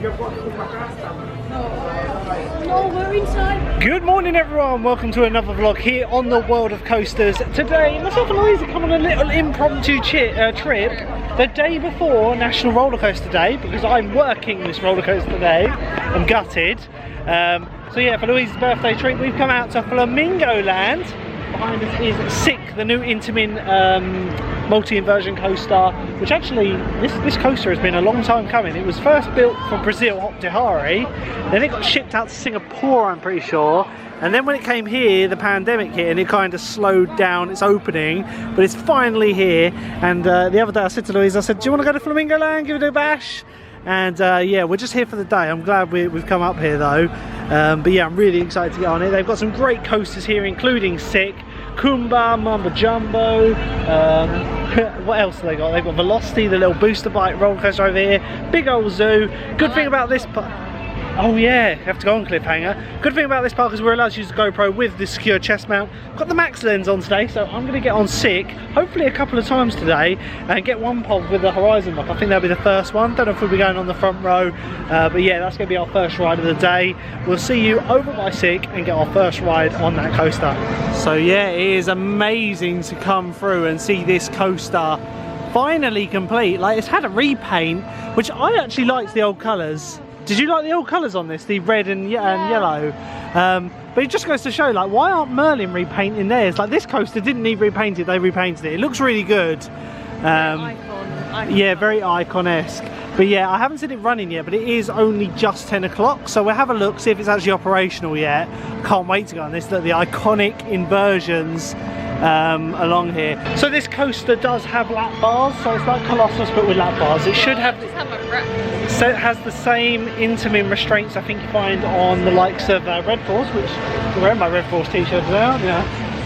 No, we're inside. Good morning everyone, welcome to another vlog here on the world of coasters. Today, myself and Louise are coming on a little impromptu trip the day before National Roller Coaster Day, because I'm working this roller coaster today. I'm gutted. So yeah, for Louise's birthday treat, we've come out to Flamingo Land. Behind us is Sick, the new Intamin Multi Inversion coaster, which actually, this coaster has been a long time coming. It was first built for Brazil, Optihari, then it got shipped out to Singapore, I'm pretty sure, and then when it came here, the pandemic hit and it kind of slowed down its opening, but it's finally here. And the other day I said to Louise, I said, do you want to go to Flamingo Land, give it a bash? And yeah, we're just here for the day. I'm glad we've come up here though. But yeah, I'm really excited to get on it. They've got some great coasters here, including Sick, Kumba, Mumbo Jumbo. What else have they got? They've got Velocity, the little booster bike roller coaster over here. Big old zoo. Good thing about this part. Oh yeah, have to go on Cliffhanger. Good thing about this park is we're allowed to use the GoPro with the secure chest mount. Got the max lens on today, so I'm going to get on Sick, hopefully a couple of times today, and get one pod with the horizon lock. I think that'll be the first one. Don't know if we'll be going on the front row, but yeah, that's going to be our first ride of the day. We'll see you over by Sick and get our first ride on that coaster. So yeah, it is amazing to come through and see this coaster finally complete. Like, it's had a repaint, which I actually liked the old colours. Did you like the old colours on this, the red and yellow? But it just goes to show, like, why aren't Merlin repainting theirs? Like, this coaster didn't need repainted, they repainted it. It looks really good. Icon. Yeah, very icon-esque. But yeah, I haven't seen it running yet, but it is only just 10 o'clock, so we'll have a look, see if it's actually operational yet. Can't wait to go on this. Look, the iconic inversions along here. So this coaster does have lap bars, so it's like Colossus but with lap bars. It should have. So it has the same Intamin restraints I think you find on the likes of Red Force, which you're wearing my Red Force t-shirt today, aren't you?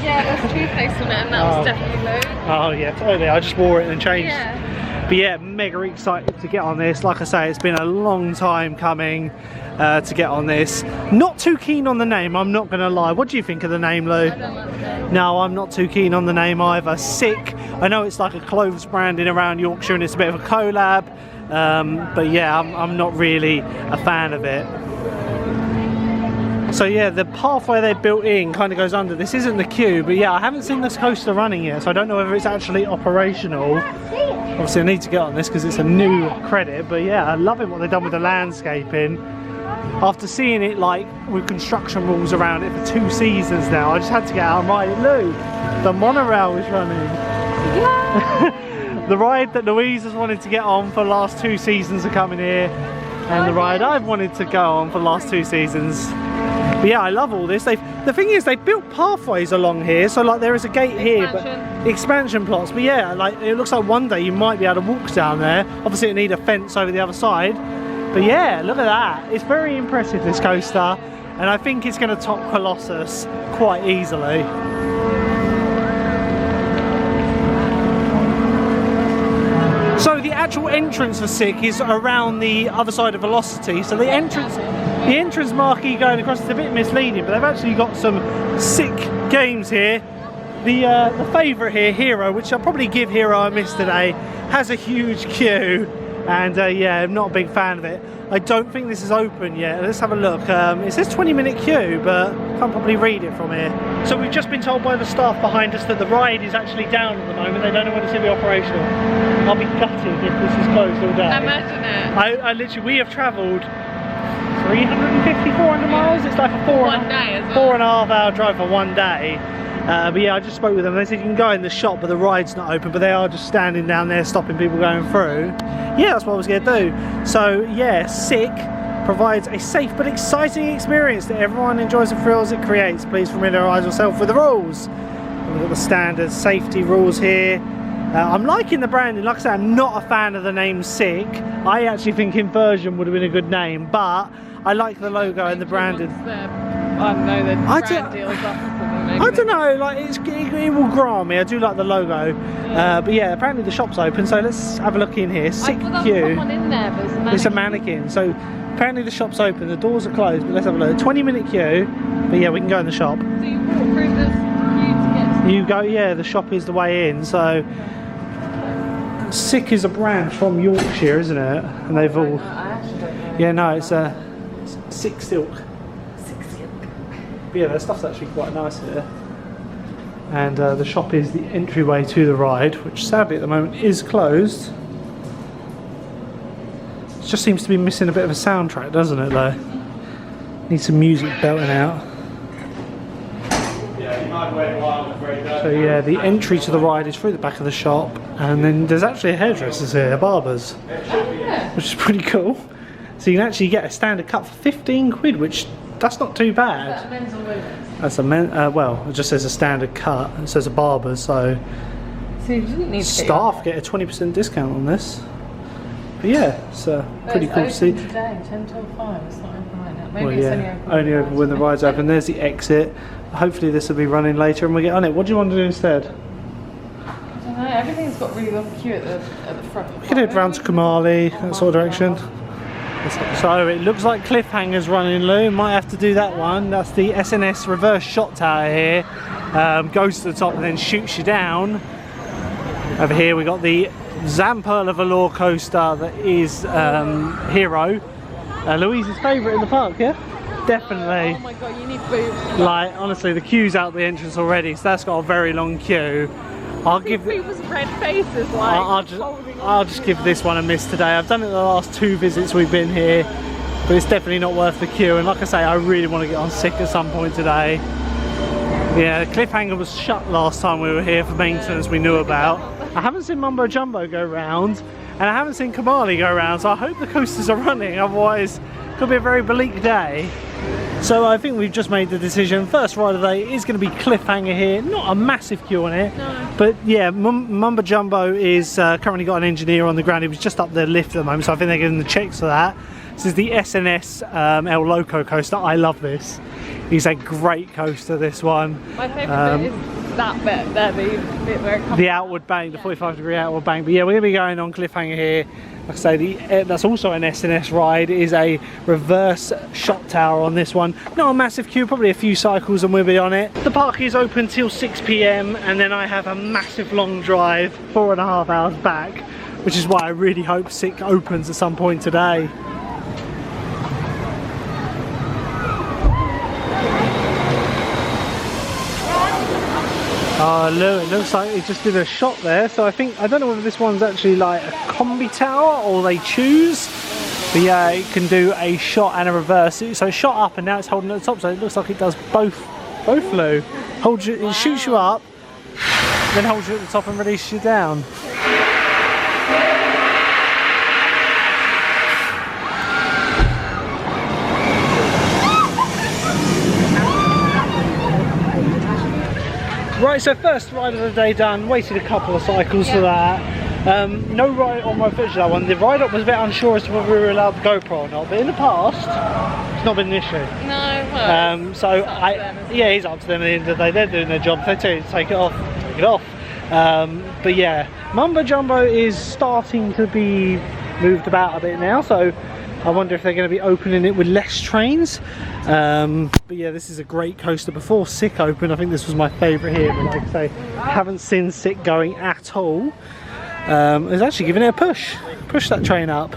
Yeah, there's toothpaste on it, and that was definitely blue. Oh yeah, totally. I just wore it and changed. Yeah. But yeah, mega excited to get on this. Like I say, it's been a long time coming to get on this. Not too keen on the name, I'm not going to lie. What do you think of the name, Lou? I don't like the name. No, I'm not too keen on the name either. Sick. I know it's like a clothes branding around Yorkshire and it's a bit of a collab. But yeah, I'm not really a fan of it. So yeah, the pathway they built in kind of goes under. This isn't the queue, but yeah, I haven't seen this coaster running yet, so I don't know whether it's actually operational. Obviously I need to get on this because it's a new credit, but yeah, I love it what they've done with the landscaping. After seeing it like with construction rules around it for 2 seasons now, I just had to get out and ride it. Look, the monorail is running. The ride that Louise has wanted to get on for the last 2 seasons are coming here, and the ride I've wanted to go on for the last 2 seasons. But yeah, I love all this. The thing is, they've built pathways along here, so like there is a gate here, but expansion plots. But yeah, like it looks like one day you might be able to walk down there. Obviously, it need a fence over the other side. But yeah, look at that. It's very impressive, this coaster, and I think it's going to top Colossus quite easily. So the actual entrance for Sick is around the other side of Velocity. So the entrance marquee going across is a bit misleading, but they've actually got some sick games here. The favourite here, Hero, which I'll probably give Hero a miss today, has a huge queue, and yeah, I'm not a big fan of it. I don't think this is open yet. Let's have a look. It says 20-minute queue, but I can't probably read it from here. So we've just been told by the staff behind us that the ride is actually down at the moment. They don't know when it's going to be operational. I'll be gutted if this is closed all day. Imagine it. I literally, we have travelled 350, 400 miles. It's like a 4.5 hour drive for one day. But yeah, I just spoke with them. They said you can go in the shop, but the ride's not open. But they are just standing down there, stopping people going through. Yeah, that's what I was going to do. So yeah, Sick provides a safe but exciting experience that everyone enjoys the thrills it creates. Please familiarise yourself with the rules. We've got the standard safety rules here. I'm liking the branding. Like I said, I'm not a fan of the name Sick. I actually think Inversion would have been a good name, but I like the logo and the branding. I don't know, the brand deals up. I don't know, like it will grow on me. I do like the logo, but yeah, apparently the shop's open, so let's have a look in here. Sick queue. In there, but it's a mannequin. So apparently the shop's open. The doors are closed, but let's have a look. 20-minute queue, but yeah, we can go in the shop. So you walk through this queue to get to You go, yeah. The shop is the way in. So Sick is a brand from Yorkshire, isn't it? And they've all. Yeah, no, it's six silk. But yeah, their stuff's actually quite nice here. And the shop is the entryway to the ride, which sadly at the moment is closed. It just seems to be missing a bit of a soundtrack, doesn't it though? Needs some music belting out. So yeah, the entry to the ride is through the back of the shop, and then there's actually a hairdresser's here, a barber's, which is pretty cool. So you can actually get a standard cut for 15 quid, which that's not too bad. Is that men's or women's? That's a men. Well, it just says a standard cut. It says a barber's, so So you didn't need to staff get a 20% discount on this. But yeah, it's pretty cool to see. Today, 10 till 5. It's not open right now. Maybe Well, it's yeah, only open when the ride's open. There's the exit. Hopefully this will be running later and we'll get on it. What do you want to do instead? I don't know, everything's got really long queue at the front. We can head round to Kumali, that sort of direction. So it looks like Cliffhanger's running, Lou. Might have to do that one. That's the SNS reverse shot tower here. Goes to the top and then shoots you down. Over here we got the Zampala Velour coaster that is Hero. Louise's favourite in the park, yeah? Definitely. Oh my god, you need boobs. Like, honestly, the queue's out the entrance already, so that's got a very long queue. I'll give people's red faces like I'll just give this one a miss today. I've done it the last 2 visits we've been here, but it's definitely not worth the queue. And like I say, I really want to get on sick at some point today. Yeah, Cliffhanger was shut last time we were here for maintenance we knew about. I haven't seen Mumbo Jumbo go round, and I haven't seen Kumali go round, so I hope the coasters are running, otherwise it could be a very bleak day. So I think we've just made the decision. First ride of the day is going to be Cliffhanger here. Not a massive queue on it, no. But yeah, Mumbo Jumbo is currently got an engineer on the ground. He was just up the lift at the moment, so I think they're getting the checks for that. This is the SNS El Loco Coaster. I love this. He's a great coaster, this one. My favourite bit is that bit there, the bit where it comes the outward bank, the 45-degree outward bank. But yeah, we're going to be going on Cliffhanger here. Like I say, that's also an SNS ride. It is a reverse shot tower on this one. Not a massive queue, probably a few cycles and we'll be on it. The park is open till 6 PM and then I have a massive long drive, 4.5 hours back, which is why I really hope SICK opens at some point today. Oh look, it looks like it just did a shot there, so I don't know whether this one's actually like a combi tower or they choose, but yeah, it can do a shot and a reverse. So it shot up and now it's holding at the top, so it looks like it does both Lou. Holds you, it shoots you up, then holds you at the top and releases you down. Right, so first ride of the day done, waited a couple of cycles for that. No ride on my footage that one. The ride up was a bit unsure as to whether we were allowed the GoPro or not, but in the past, it's not been an issue. No, well, yeah, it's up to them at the end of the day. They're doing their job. If they tell you to take it off, take it off. But yeah, Mumbo Jumbo is starting to be moved about a bit now, so I wonder if they're going to be opening it with less trains. But yeah, this is a great coaster. Before SICK opened, I think this was my favourite here, but like I say, haven't seen SICK going at all. It's actually giving it a push that train up.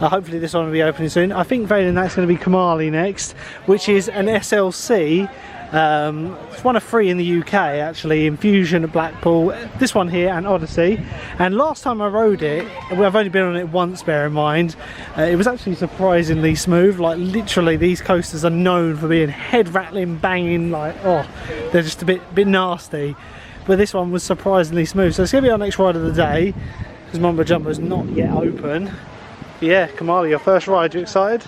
Hopefully this one will be opening soon. I think failing that's going to be Kumali next, which is an SLC. It's one of 3 in the UK actually, Infusion at Blackpool, this one here and Odyssey. And last time I rode it, I've only been on it once, bear in mind, it was actually surprisingly smooth. Like literally these coasters are known for being head rattling, banging, like oh, they're just a bit nasty. But this one was surprisingly smooth, so it's going to be our next ride of the day because Mumbo Jumbo is not yet open. But yeah, Kumali, your first ride, you excited?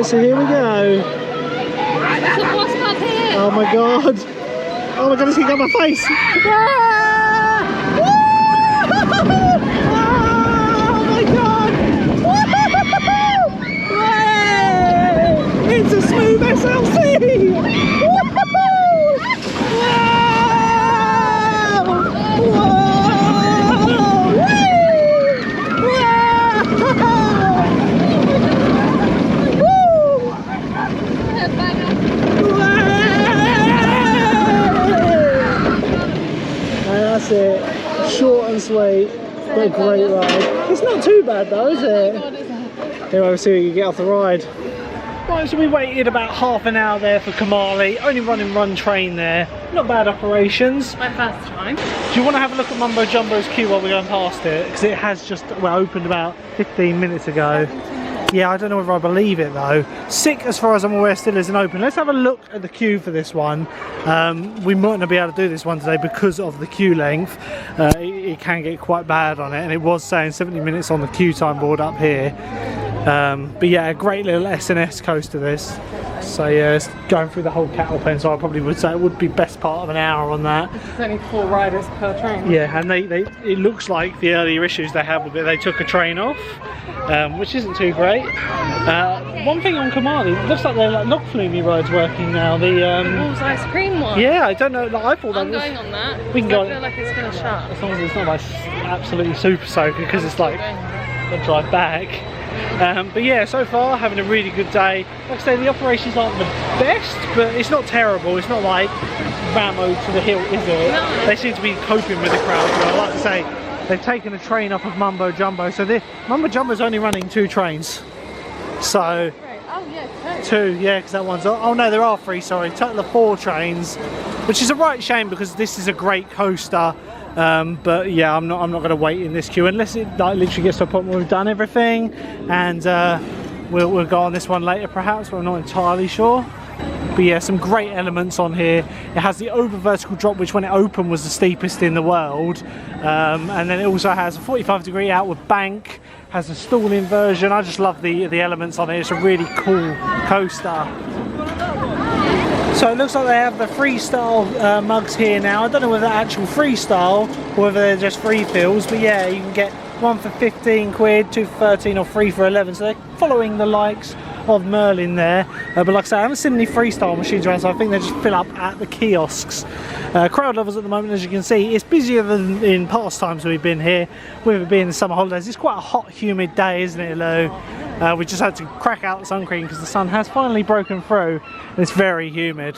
So here we go. It's a boss cut here. Oh my god. Oh my god, it's gonna go on my face! Ah! Oh my god! It's a smooth SLC! That's it. Short and sweet, but a great ride. It's not too bad though, is it? Here, we'll see if you can get off the ride. Right, so we waited about half an hour there for Kumali. Only run train there. Not bad operations. My first time. Do you want to have a look at Mumbo Jumbo's queue while we're going past it? Because it has just, well, opened about 15 minutes ago. Yeah, I don't know whether I believe it though. Sick, as far as I'm aware, still isn't open. Let's have a look at the queue for this one. We might not be able to do this one today because of the queue length. It can get quite bad on it, and it was saying 70 minutes on the queue time board up here. But yeah, a great little S&S coaster this. So yeah, it's going through the whole cattle pen, so I probably would say it would be best part of an hour on that. There's only 4 riders per train. Yeah, and it looks like the earlier issues they had with it, they took a train off, which isn't too great. One thing on Kumali, it looks like they're like log flume rides working now. The Wolves ice cream one. Yeah, I don't know. Like, I thought I'm that was, going on that. we can go. I feel like it's going to shut. As long as it's not like absolutely super soaker, because it's like a drive back. But yeah, so far having a really good day. Like I say, the operations aren't the best, but it's not terrible. It's not like Ramo to the hilt, is it? No. They seem to be coping with the crowd. But I like to say they've taken a train off of Mumbo Jumbo, so Mumbo Jumbo's only running 2 trains. So Oh yeah, 2, yeah, because that one's, oh no, there are 3, sorry, total of 4 trains, which is a right shame because this is a great coaster. But yeah, I'm not going to wait in this queue unless it like literally gets to a point where we've done everything, and we'll go on this one later perhaps, but I'm not entirely sure. But yeah, some great elements on here. It has the over vertical drop, which when it opened was the steepest in the world, and then it also has a 45-degree outward bank, has a stall inversion. I just love the elements on it. It's a really cool coaster. So it looks like they have the freestyle mugs here now. I don't know whether they're actual freestyle or whether they're just free fills, but yeah, you can get one for 15 quid, 2 for 13 or 3 for 11. So they're following the likes of Merlin there. But like I say, I haven't seen any freestyle machines around, so I think they just fill up at the kiosks. Crowd levels at the moment, as you can see, it's busier than in past times we've been here, with it being the summer holidays. It's quite a hot, humid day, isn't it, Lou? We just had to crack out the sun cream because the sun has finally broken through and it's very humid.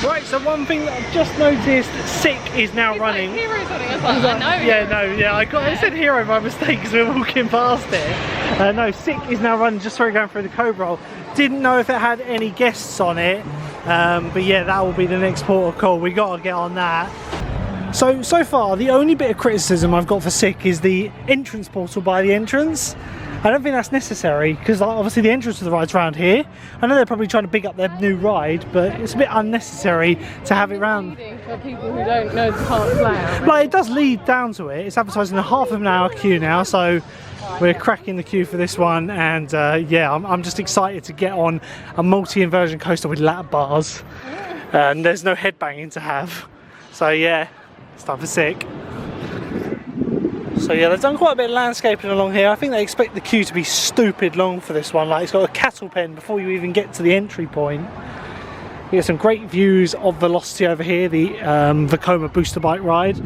Right, so one thing that I've just noticed, Sick is now running. Like Hero's running. I was like, I know. Yeah, no, yeah, I said Hero by mistake because we were walking past it. No, Sick is now running just through going through the Cobra Roll. Didn't know if it had any guests on it, but yeah, that will be the next port of call. We got to get on that. So far, the only bit of criticism I've got for Sick is the entrance portal by the entrance. I don't think that's necessary because like, obviously the entrance to the ride's around here. I know they're probably trying to big up their new ride, but it's a bit unnecessary to have it round. For people who don't know the park layout. Like, it does lead down to it. It's advertising a half of an hour queue now, so we're cracking the queue for this one, and yeah, I'm just excited to get on a multi-inversion coaster with lap bars, and there's no headbanging to have. So yeah, it's time for Sick. So yeah, they've done quite a bit of landscaping along here. I think they expect the queue to be stupid long for this one. Like, it's got a cattle pen before you even get to the entry point. You get some great views of Velocity over here, the Vicoma booster bike ride.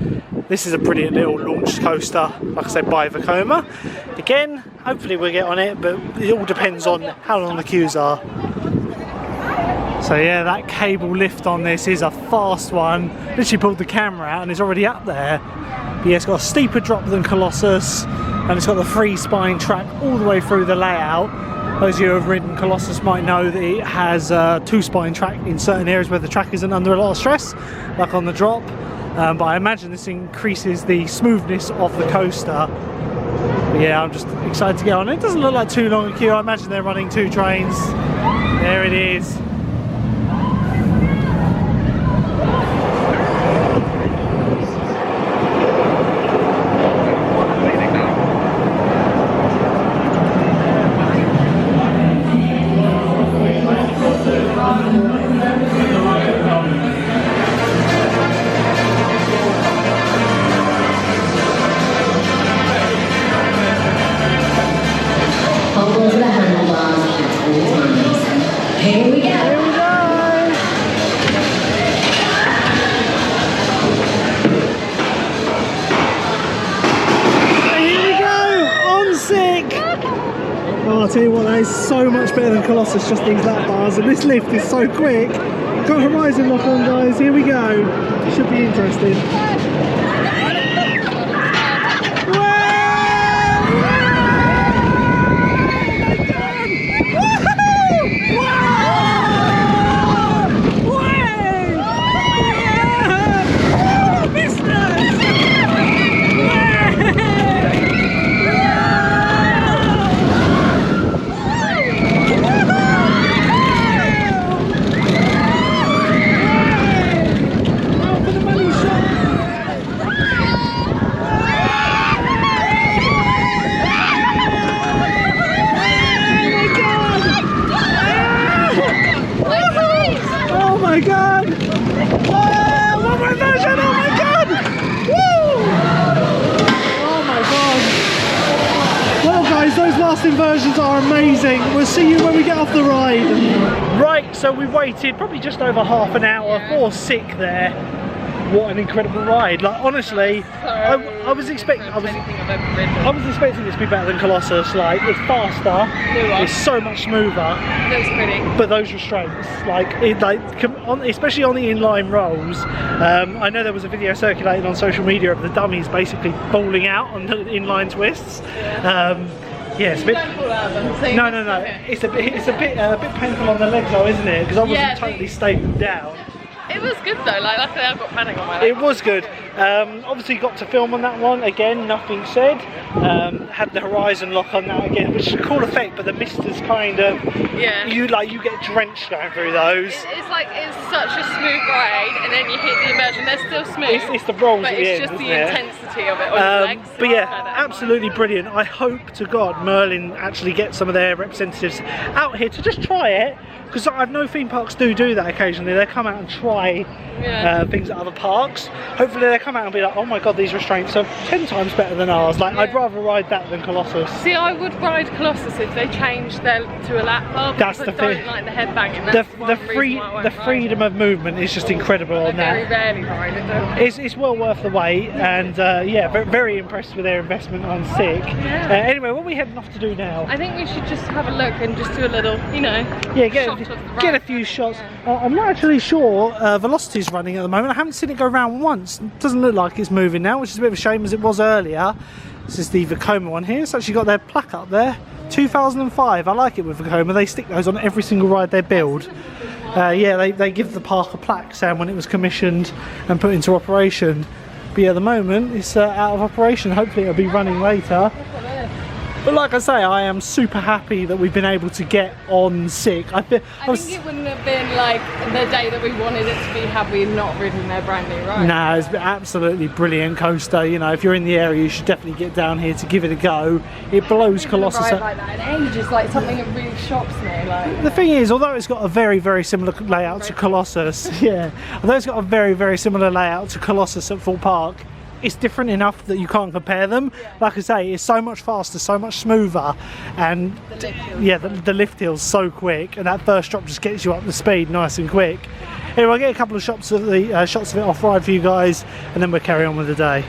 This is a brilliant little launch coaster, like I said, by Vicoma. Again, hopefully we'll get on it, but it all depends on how long the queues are. So yeah, that cable lift on this is a fast one. Literally pulled the camera out and it's already up there. But yeah, it's got a steeper drop than Colossus, and it's got the free spine track all the way through the layout. Those of you who have ridden Colossus might know that it has a 2-spine track in certain areas where the track isn't under a lot of stress, like on the drop. But I imagine this increases the smoothness of the coaster. But yeah, I'm just excited to get on it. It doesn't look like too long a queue. I imagine they're running 2 trains. There it is. Here we go. Here we go. Here we go. On sick. Oh, I'll tell you what, that is so much better than Colossus, just these lap bars, and this lift is so quick. Got Horizon lock on, guys, here we go. Should be interesting. Inversions are amazing. We'll see you when we get off the ride. Right, so we waited probably just over half an hour for sick there. What an incredible ride! Like honestly, I was expecting this to be better than Colossus. Like it's faster, it's so much smoother. Looks pretty. But those restraints, especially on the inline rolls, I know there was a video circulating on social media of the dummies basically falling out on the inline twists. Yeah, it's a bit. No. It's a bit painful on the legs though, isn't it? Because I wasn't totally stable down. It was good though, like luckily I've got padding on my leg. It was good. Obviously got to film on that one, again, nothing said. Had the horizon lock on that again, which is a cool effect, but the mist is kind of, you get drenched going through those. It's such a smooth ride, and then you hit the inversion, they're still smooth. It's the rolls but at the it's end, just the isn't it? intensity of it on your legs. But yeah, absolutely brilliant. I hope to God Merlin actually gets some of their representatives out here to just try it. Because I know theme parks do that occasionally. They come out and try things at other parks. Hopefully they come out and be like, oh my god, these restraints are 10 times better than ours. Like I'd rather ride that than Colossus. See, I would ride Colossus if they changed to a lap bar. That's the thing. I don't like the headbanging. The freedom of movement is just incredible on that. I very rarely ride it though. It's well worth the wait, and yeah, very impressed with their investment on Sick. Anyway, what are we heading off to do now? I think we should just have a look and just do a little, get a few shots. I'm not actually sure Velocity's running at the moment. I haven't seen it go around once. It doesn't look like it's moving now, which is a bit of a shame as it was earlier. This is the Vicoma one here. It's actually got their plaque up there. 2005. I like it with Vicoma. They stick those on every single ride they build. Yeah, they give the park a plaque saying when it was commissioned and put into operation. But yeah, at the moment it's out of operation. Hopefully it'll be running later. But like I say, I am super happy that we've been able to get on Sick. I think it wouldn't have been like the day that we wanted it to be had we not ridden their brand new ride. No, it's been absolutely brilliant coaster. You know, if you're in the area, you should definitely get down here to give it a go. It blows Colossus up. Like that in ages, like something that really shocks me. Like the thing is, although it's got a very similar layout to Colossus, although it's got a very similar layout to Colossus at Thorpe Park, it's different enough that you can't compare them. Like I say, it's so much faster, so much smoother, and the lift hill's so quick, and that first drop just gets you up the speed nice and quick. Anyway, I'll get a couple of shots of it off ride for you guys, and then we'll carry on with the day.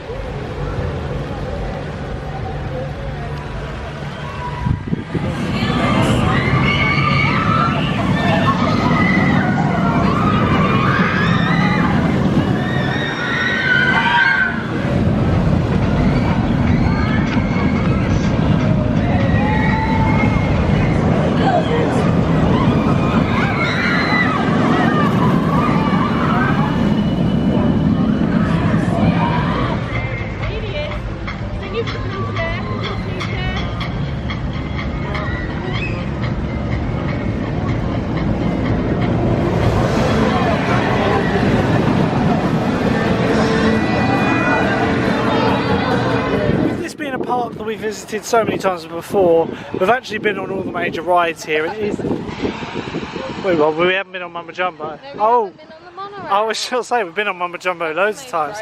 We visited so many times before. We've actually been on all the major rides here. It is. Wait, well, we haven't been on Mumbo Jumbo. No, been on the monorail. I was sure to say we've been on Mumbo Jumbo loads of times.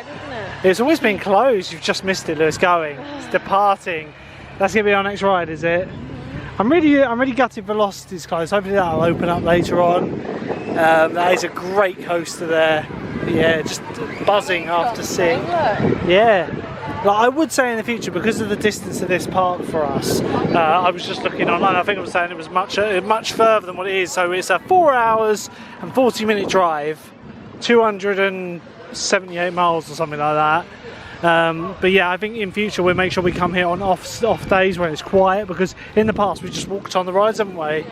It's always been closed. You've just missed it. It's going. It's departing. That's gonna be our next ride, is it? I'm really gutted Velocity's closed. Hopefully that'll open up later on. That is a great coaster there. Yeah, just buzzing after seeing. Yeah. Like I would say in the future, because of the distance of this park for us, I was just looking online. I think I was saying it was much further than what it is. So it's a 4 hours and 40-minute drive, 278 miles or something like that. But yeah, I think in future we'll make sure we come here on off days when it's quiet, because in the past we just walked on the rides, haven't we? Yeah.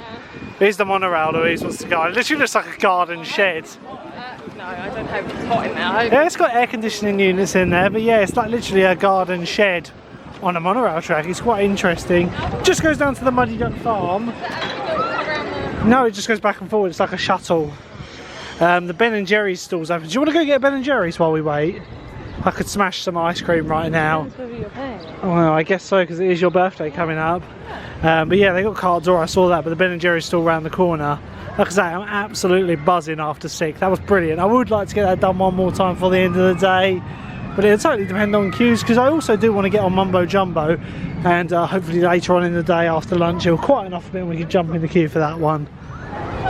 Here's the monorail Louise wants to go. It literally looks like a garden shed. No, I don't know if it's hot in there. Yeah, it's got air conditioning units in there, but yeah, it's like literally a garden shed on a monorail track. It's quite interesting. Just goes down to the Muddy Duck Farm. No, it just goes back and forward. It's like a shuttle. The Ben & Jerry's stall's open. Do you want to go get Ben & Jerry's while we wait? I could smash some ice cream right now. Oh, well, I guess so, because it is your birthday coming up. But yeah, they got cards, or I saw that, but the Ben & Jerry's still around the corner. Like I say, I'm absolutely buzzing after 6. That was brilliant. I would like to get that done one more time for the end of the day, but it'll totally depend on queues, because I also do want to get on Mumbo Jumbo, and hopefully later on in the day after lunch it'll quieten off a bit and we can jump in the queue for that one.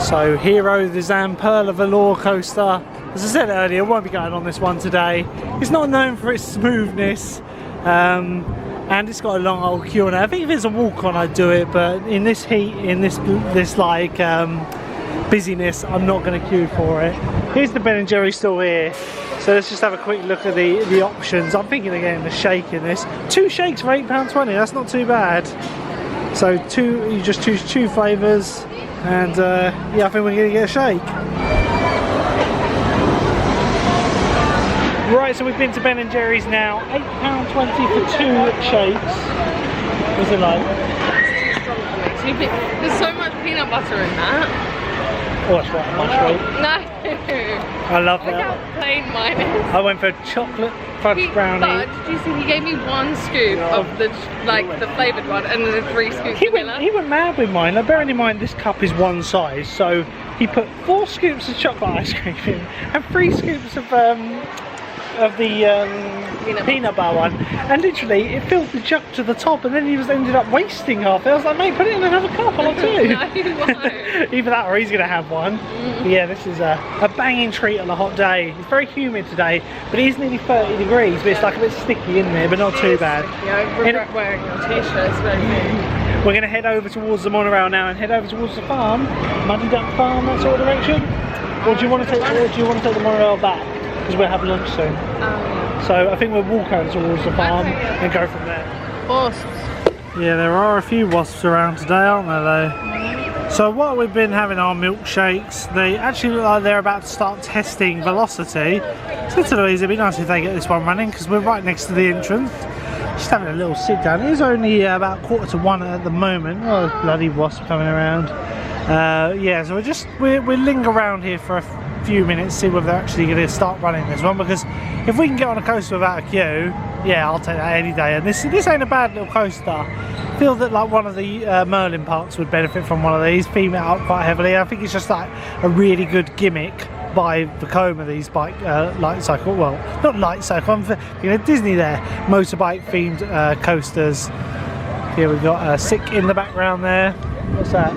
So Hero, the Zampala Velour coaster. As I said earlier, I won't be going on this one today. It's not known for its smoothness, and it's got a long old queue on it. I think if it's a walk on I'd do it, but in this heat, in this like busyness, I'm not going to queue for it. Here's the Ben & Jerry's still here, so let's just have a quick look at the options. I'm thinking of getting a shake in this. 2 shakes for £8.20, that's not too bad. So you just choose 2 flavours, and yeah, I think we're going to get a shake. Right, so we've been to Ben & Jerry's now. £8.20 for 2 shakes. What's it like? It's too strong for me. There's so much peanut butter in that. Oh, that's right, mushroom. No. I love Look that. how plain mine is. I went for chocolate fudge brownie. But did you see he gave me 1 scoop of the flavoured one, and then 3 scoops He of vanilla? went mad with mine. Now, bearing in mind this cup is one size, so he put 4 scoops of chocolate ice cream in and 3 scoops of the peanut butter one, and literally it filled the jug to the top, and then he ended up wasting half it. I was like, mate, put it in another cup, I'll do. No, you won't. Either that or he's going to have one. But yeah, this is a banging treat on a hot day. It's very humid today, but it is nearly 30 degrees, but it's like a bit sticky in there, but not too bad. Yeah, I regret wearing your t-shirt, it's very good. We're going to head over towards the monorail now and head over towards the farm, Muddy Duck Farm, that sort of direction. Or do you want to take the monorail back? Because we'll have lunch soon. So I think we'll walk over towards the farm and go from there. Wasps. Yeah, there are a few wasps around today, aren't there though? So while we've been having our milkshakes, they actually look like they're about to start testing Velocity. So to Louise, it'd be nice if they get this one running, because we're right next to the entrance. Just having a little sit down. It is only about 1:45 at the moment. Oh, bloody wasp coming around. Yeah, so we'll linger around here for a few minutes, see whether they're actually going to start running this one, because if we can get on a coaster without a queue, yeah, I'll take that any day. And this ain't a bad little coaster. I feel that like one of the Merlin parks would benefit from one of these, theme it up quite heavily. I think it's just like a really good gimmick by Vicoma, these bike light cycle, well, not light cycle, Disney there, motorbike themed coasters. Here we've got Sick in the background there. What's that?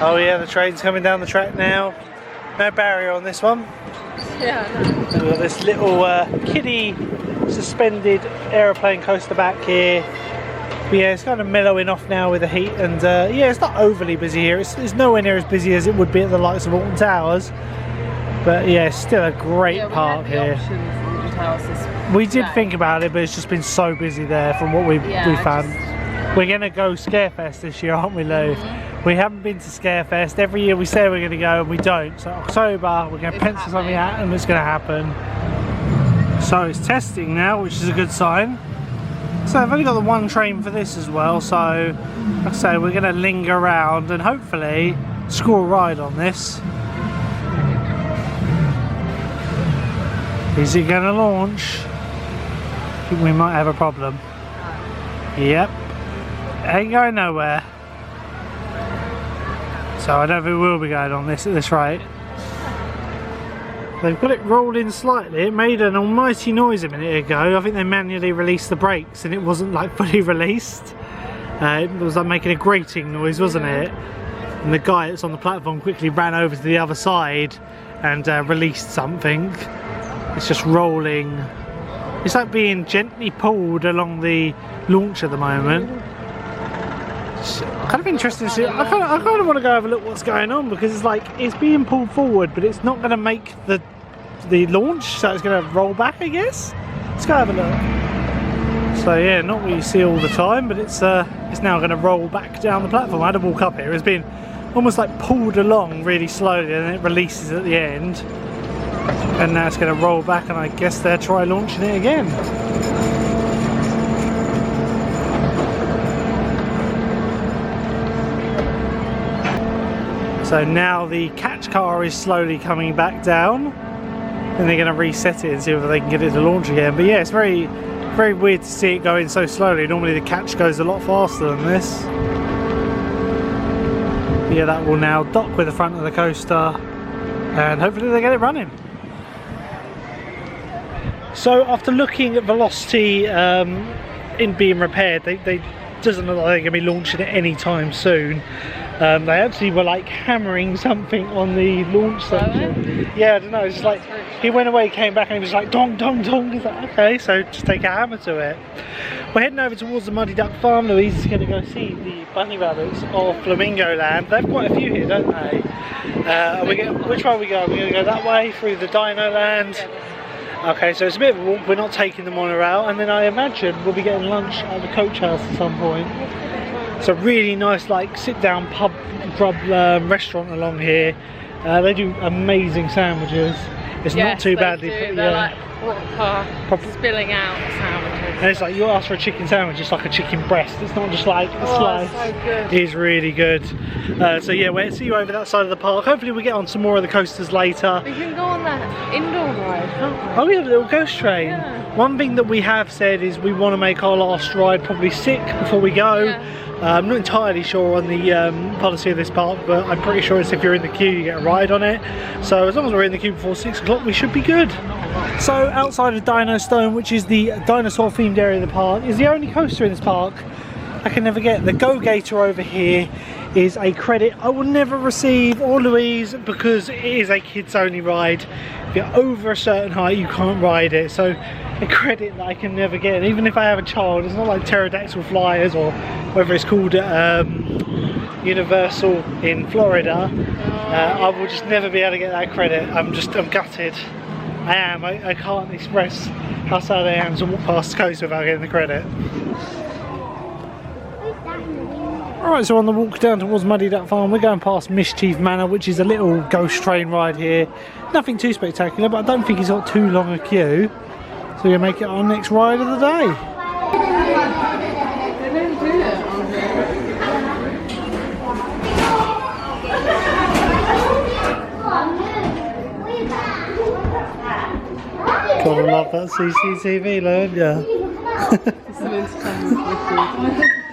Oh yeah, the train's coming down the track now. No barrier on this one. Yeah, no. And we've got this little kiddie suspended aeroplane coaster back here. But yeah, it's kind of mellowing off now with the heat, and yeah, it's not overly busy here. It's nowhere near as busy as it would be at the likes of Alton Towers. But yeah, it's still a great park here. We did think about it, but it's just been so busy there from what we found. We're going to go Scarefest this year, aren't we, Lou? We haven't been to Scarefest. Every year we say we're going to go and we don't. So October, we're going to pencil something out and it's going to happen. So it's testing now, which is a good sign. So I've only got the 1 train for this as well. So like I say, we're going to linger around and hopefully score a ride on this. Is it going to launch? I think we might have a problem. Yep. Ain't going nowhere. So I don't think we'll be going on this at this rate. They've got it rolled in slightly. It made an almighty noise a minute ago. I think they manually released the brakes and it wasn't like fully released. It was like making a grating noise, wasn't it? And the guy that's on the platform quickly ran over to the other side and released something. It's just rolling. It's like being gently pulled along the launch at the moment. It's kind of interesting to see. I kind of want to go have a look what's going on, because it's like it's being pulled forward, but it's not going to make the launch, so it's going to roll back, I guess. Let's go have a look. So yeah, not what you see all the time, but it's now going to roll back down the platform. I had to walk up here. It's been almost like pulled along really slowly, and then it releases at the end. And now it's going to roll back, and I guess they'll try launching it again. So now the catch car is slowly coming back down, and they're going to reset it and see whether they can get it to launch again. But yeah, it's very, very weird to see it going so slowly. Normally the catch goes a lot faster than this. Yeah, that will now dock with the front of the coaster, and hopefully they get it running. So after looking at velocity in being repaired, they doesn't look like they're going to be launching it anytime soon. They actually were like hammering something on the launch section. Yeah, I don't know, it's just like he went away, came back, and he was like dong dong dong. He's like, okay, so just take a hammer to it. We're heading over towards the Muddy Duck Farm. Louise is going to go see the bunny rabbits of Flamingo Land. They've quite a few here, don't they? Which way are we going? We're going to go that way through the Dino Land. Okay, so it's a bit of a walk. We're not taking the monorail, and then I imagine we'll be getting lunch at the coach house at some point. It's a really nice, like, sit-down pub restaurant along here. They do amazing sandwiches. It's not too badly put. They're like proper spilling out sandwiches. And it's like you ask for a chicken sandwich, it's like a chicken breast. It's not just like a slice. So good. It is really good. So yeah, we'll see you over that side of the park. Hopefully we get on some more of the coasters later. We can go on that indoor ride, can't we? Oh, we have a little ghost train. Yeah. One thing that we have said is we want to make our last ride probably sick before we go. Yeah. I'm not entirely sure on the policy of this park, but I'm pretty sure it's if you're in the queue you get a ride on it. So as long as we're in the queue before 6 o'clock we should be good. So outside of Dino Stone, which is the dinosaur themed area of the park, is the only coaster in this park I can never get. The Go Gator over here is a credit I will never receive, or Louise, because it is a kids only ride. If you're over a certain height you can't ride it, so a credit that I can never get. And even if I have a child, it's not like pterodactyl flyers or whatever it's called at Universal in Florida. I will just never be able to get that credit. I'm gutted. I can't express how sad I am to walk past the coast without getting the credit. Alright, so on the walk down towards Muddy Duck Farm, we're going past Mischief Manor, which is a little ghost train ride here. Nothing too spectacular, but I don't think it's got too long a queue. So we're going to make it our next ride of the day. They don't do it on here. Gotta love that CCTV, don't ya? It's an Instagram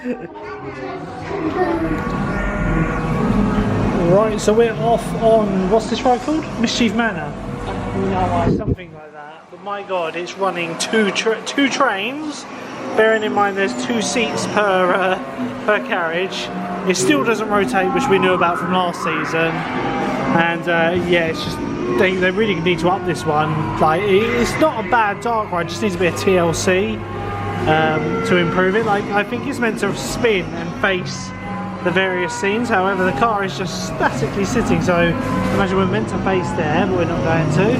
Right, so we're off on, what's this ride called? Mischief Manor? No, something like that. But my god, it's running two trains. Bearing in mind there's 2 seats per carriage. It still doesn't rotate, which we knew about from last season. And yeah, it's just they really need to up this one. Like, it's not a bad dark ride, just needs a bit of TLC to improve it. Like, I think it's meant to spin and face the various scenes. However, the car is just statically sitting, so imagine we're meant to face there, but we're not going to.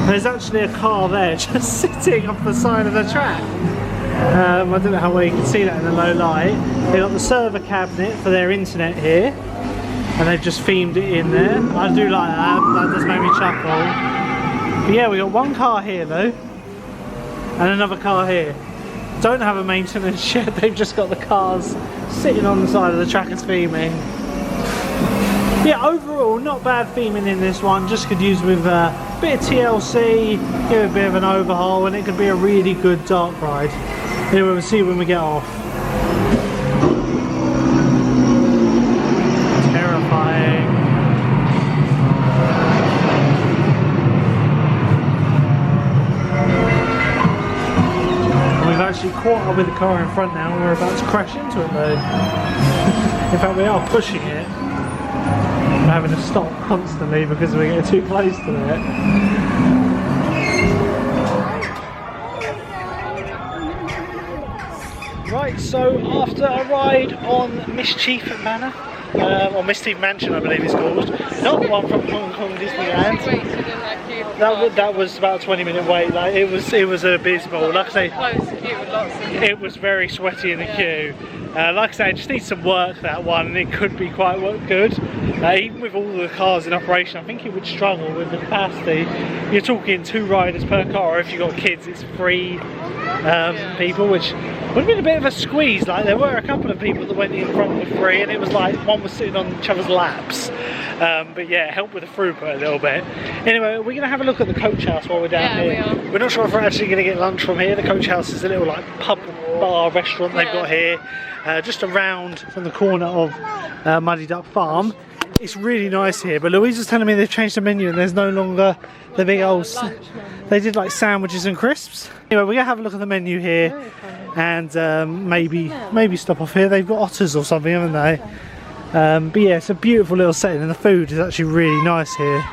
There's actually a car there just sitting off the side of the track. I don't know how well you can see that in the low light. They've got the server cabinet for their internet here, and they've just themed it in there. I do like that, that does make me chuckle. But yeah, we got one car here though, and another car here. Don't have a maintenance shed, they've just got the cars sitting on the side of the track as theming. Yeah, overall not bad theming in this one, just could use with a bit of TLC, give it a bit of an overhaul, and it could be a really good dark ride. Anyway, we'll see when we get off. Terrifying. We've actually caught up with the car in front now and we're about to crash into it though. In fact, we are pushing it. We're having to stop constantly because we get too close to it. Right, so after a ride on Mischief Manor, or Mischief Mansion I believe it's called, not the one from Hong Kong Disneyland. That was about a 20-minute wait. Like it was abysmal. Like I say, it was very sweaty in the queue. Like I say, it just needs some work, that one, and it could be quite good. Even with all the cars in operation, I think it would struggle with the capacity. You're talking 2 riders per car, or if you've got kids, it's 3 people, which would have been a bit of a squeeze. Like there were a couple of people that went in front with 3, and it was like one was sitting on each other's laps. But yeah, it helped with the throughput a little bit. Anyway, we're going to have a look at the coach house while we're down here. We are. We're not sure if we're actually going to get lunch from here. The coach house is a little like pub, bar, restaurant they've got here. Just around from the corner of Muddy Duck Farm. It's really nice here, but Louise was telling me they've changed the menu and there's no longer the big old... They did like sandwiches and crisps. Anyway, we're going to have a look at the menu here and maybe stop off here. They've got otters or something, haven't they? But yeah, it's a beautiful little setting and the food is actually really nice here.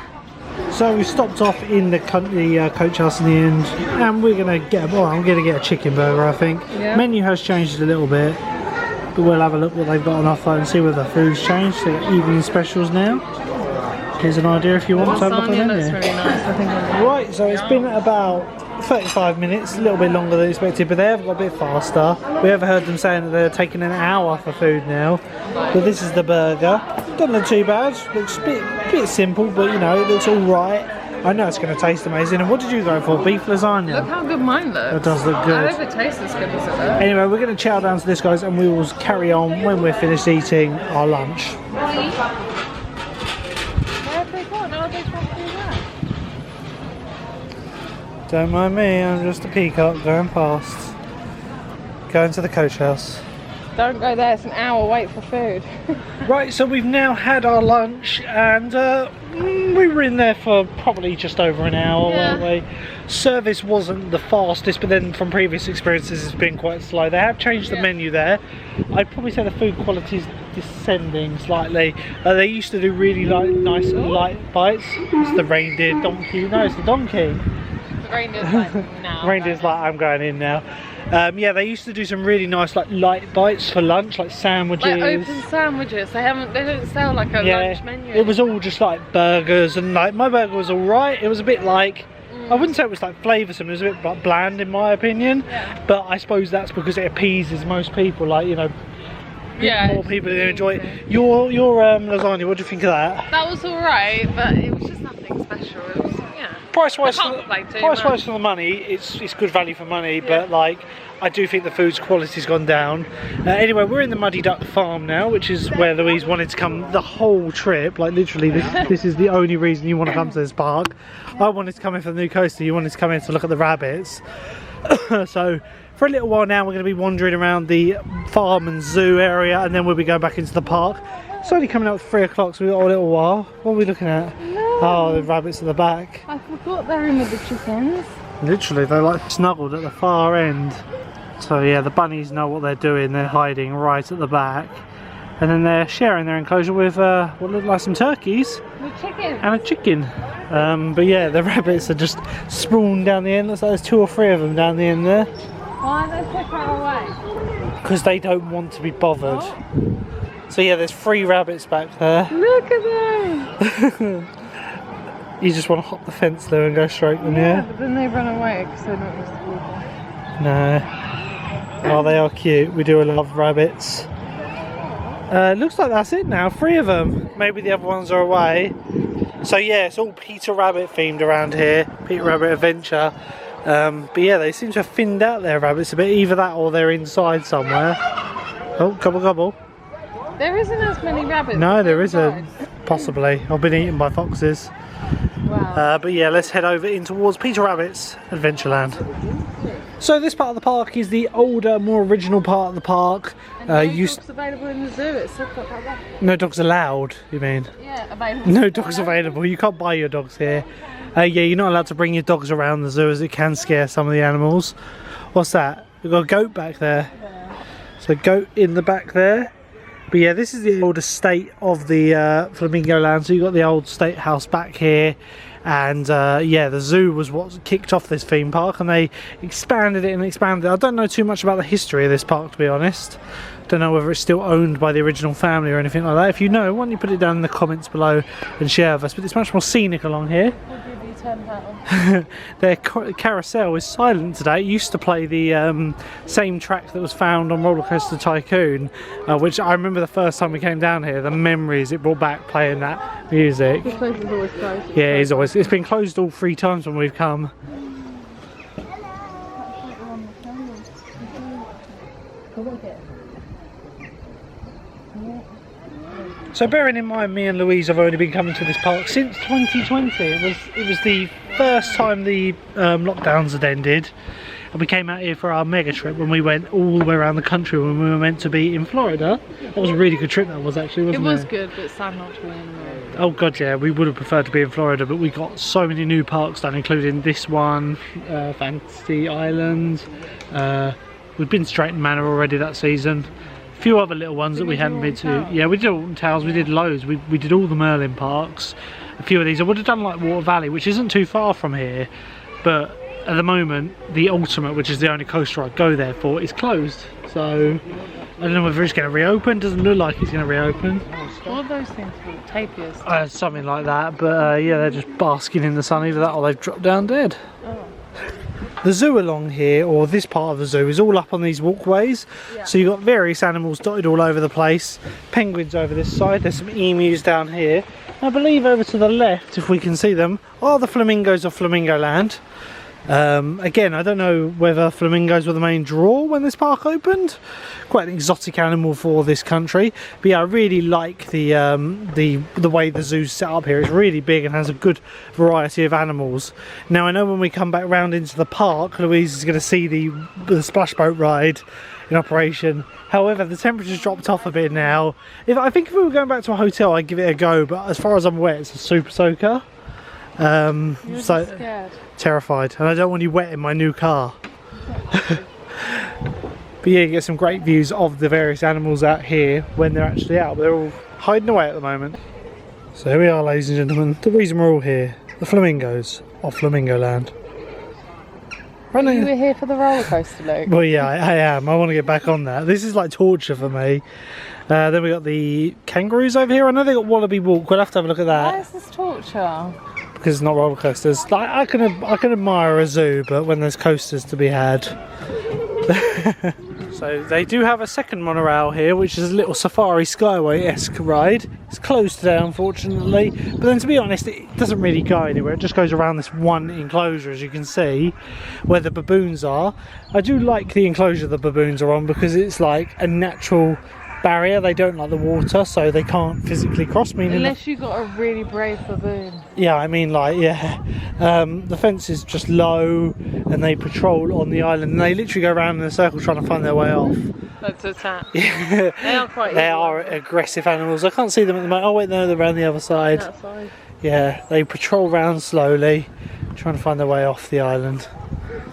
So we stopped off in the coach house in the end and we're going to get, well, I'm going to get a chicken burger I think. Yeah. Menu has changed a little bit. But we'll have a look what they've got on offer and see whether the food's changed. They've got evening specials now. Here's an idea if you want to have a look at them. Looks really nice, I think. Right, so it's been about 35 minutes, a little bit longer than expected, but they have got a bit faster. We have heard them saying that they're taking an hour for food now. But this is the burger. Doesn't look too bad. Looks a bit simple, but you know, it looks alright. I know it's going to taste amazing. And what did you go for? Beef lasagna? Look how good mine looks. It does look good. I hope it tastes as good as it looks. Anyway, we're going to chow down to this, guys, and we will carry on when we're finished eating our lunch. Where have they gone? Oh, they want to do that. Don't mind me, I'm just a peacock going past. Going to the coach house. Don't go there, it's an hour wait for food. Right, so we've now had our lunch and we were in there for probably just over an hour, weren't we? Service wasn't the fastest, but then from previous experiences it's been quite slow. They have changed the menu there. I'd probably say the food quality is descending slightly. They used to do really nice light bites. It's the reindeer donkey. No, it's the donkey. The reindeer's like, now. Reindeer's like, I'm going in now. Yeah, they used to do some really nice like light bites for lunch, like sandwiches. Like open sandwiches. They don't sell like a lunch menu. It was all just like burgers, and like my burger was alright. It was a bit like, I wouldn't say it was like flavoursome, it was a bit like bland in my opinion. Yeah. But I suppose that's because it appeases most people, like, you know, more people who enjoy it. Your lasagna, what do you think of that? That was alright, but it was just nothing special. It was, price-wise for the money, it's good value for money, but like I do think the food's quality's gone down. Anyway, we're in the Muddy Duck Farm now, which is where Louise wanted to come the whole trip. Like literally, this is the only reason you want to come to this park. I wanted to come in for the new coaster. You wanted to come in to look at the rabbits. So for a little while now, we're going to be wandering around the farm and zoo area, and then we'll be going back into the park. It's only coming up at 3 o'clock, so we've got a little while. What are we looking at? Oh, the rabbits at the back. I forgot they're in with the chickens. Literally, they're like snuggled at the far end. So yeah, the bunnies know what they're doing. They're hiding right at the back. And then they're sharing their enclosure with what look like some turkeys. The chicken. And a chicken. But yeah, the rabbits are just sprawling down the end. Looks like there's 2 or 3 of them down the end there. Why are they so far away? Because they don't want to be bothered. So yeah, there's 3 rabbits back there. Look at them! You just want to hop the fence there and go straight them, yeah? But then they run away because they're not used to walking. No. Oh, they are cute. We do love rabbits. Looks like that's it now. 3 of them. Maybe the other ones are away. So yeah, it's all Peter Rabbit themed around here. Peter Rabbit Adventure. But yeah, they seem to have thinned out their rabbits a bit. Either that or they're inside somewhere. Oh, gobble gobble. There isn't as many rabbits. No, there isn't. Possibly. I've been eaten by foxes. Wow. But yeah, let's head over in towards Peter Rabbit's Adventureland. So this part of the park is the older, more original part of the park. And no dogs available in the zoo. It's stuff like that. No dogs allowed, you mean? Yeah, available. No dogs available. You can't buy your dogs here. Yeah, you're not allowed to bring your dogs around the zoo as it can scare some of the animals. What's that? We've got a goat back there. So goat in the back there. But yeah, this is the old estate of the Flamingo Land. So you've got the old state house back here. And yeah, the zoo was what kicked off this theme park, and they expanded it and expanded it. I don't know too much about the history of this park, to be honest. Don't know whether it's still owned by the original family or anything like that. If you know, why don't you put it down in the comments below and share with us. But it's much more scenic along here. We'll give you £10. Their carousel is silent today. It used to play the same track that was found on Roller Coaster Tycoon, which I remember the first time we came down here, the memories it brought back playing that music. This place is always closed. Yeah, it's always. It's been closed all 3 times when we've come. So bearing in mind, me and Louise have only been coming to this park since 2020. It was the first time the lockdowns had ended, and we came out here for our mega trip when we went all the way around the country when we were meant to be in Florida. That was a really good trip, that was actually, wasn't it? It was good, but sad not to be in there. Oh god, yeah, we would have preferred to be in Florida, but we got so many new parks done, including this one, Fantasy Island. We've been to Drayton Manor already that season. A few other little ones that we hadn't been to. Yeah, we did Alton Towers, we did loads. We did all the Merlin parks. A few of these. I would have done like Water Valley, which isn't too far from here, but at the moment the Ultimate, which is the only coaster I'd go there for, is closed. So I don't know whether it's going to reopen. Doesn't look like it's going to reopen. What are those things called? Tapirs? Something like that, but yeah, they're just basking in the sun. Either that or they've dropped down dead. Oh. The zoo along here, or this part of the zoo, is all up on these walkways. Yeah. So you've got various animals dotted all over the place. Penguins over this side, there's some emus down here. I believe over to the left, if we can see them, are the flamingos of Flamingo Land. Again, I don't know whether flamingos were the main draw when this park opened. Quite an exotic animal for this country. But yeah, I really like the way the zoo's set up here. It's really big and has a good variety of animals. Now I know when we come back round into the park, Louise is going to see the splash boat ride in operation. However, the temperature's dropped off a bit now. I think if we were going back to a hotel, I'd give it a go. But as far as I'm aware, it's a super soaker. You're so scared. Terrified, and I don't want you wet in my new car. But yeah, you get some great views of the various animals out here when they're actually out, but they're all hiding away at the moment. So here we are, ladies and gentlemen, the reason we're all here, the flamingos of Flamingo Land. You were here for the roller coaster, Luke. Well yeah, I am. I want to get back on that. This is like torture for me. Then we got the kangaroos over here. I know they got Wallaby Walk, we'll have to have a look at that. Why is this torture? Because it's not roller coasters. Like I can admire a zoo, but when there's coasters to be had. So they do have a second monorail here, which is a little Safari Skyway-esque ride. It's closed today, unfortunately. But then, to be honest, it doesn't really go anywhere. It just goes around this one enclosure, as you can see, where the baboons are. I do like the enclosure the baboons are on because it's like a natural barrier. They don't like the water, so they can't physically cross. Unless you got a really brave baboon. Yeah, I mean, like, yeah. The fence is just low, and they patrol on the island, and they literally go around in a circle trying to find their way off. That's a attack. Yeah. They are quite. They are aggressive animals. I can't see them at the moment. Oh wait, no, they're around the other side. That side. Yeah, they patrol around slowly, trying to find their way off the island.